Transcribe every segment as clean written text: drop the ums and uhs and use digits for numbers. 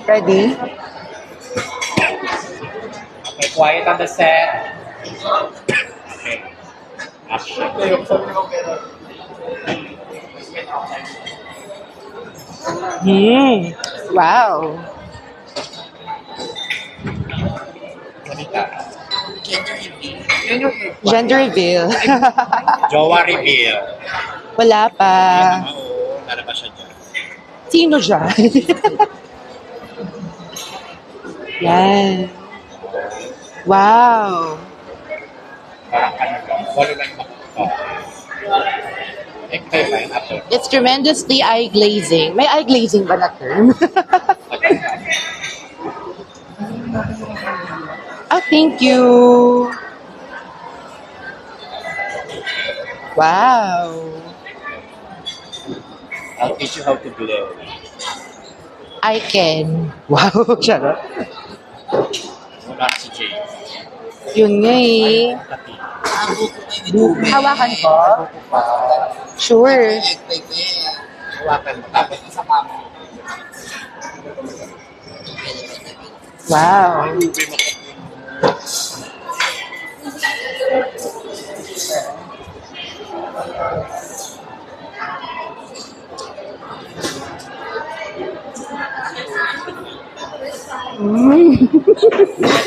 Ready? Okay, quiet on the set. Okay. Action. Wow. Salita. Gender reveal. Jowa reveal. Wala pa. Oo, lalabas siya dyan. Sino dyan? Yan. Wow. Parang ano lang, walo lang makakita. Kayo ba yung actor? It's tremendously eye glazing. May eye glazing ba na term? Thank you. Wow. I'll teach you how to glow. I can. Wow, charot. Wala si James. Yun nga eh. Hawakan ko? Sure. Hawakan mo, tapos isa pa mo. Wow. Ubi mo.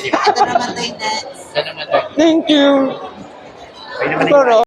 Ito naman tayo next. Ito naman tayo. Thank you. Pwede naman Pero,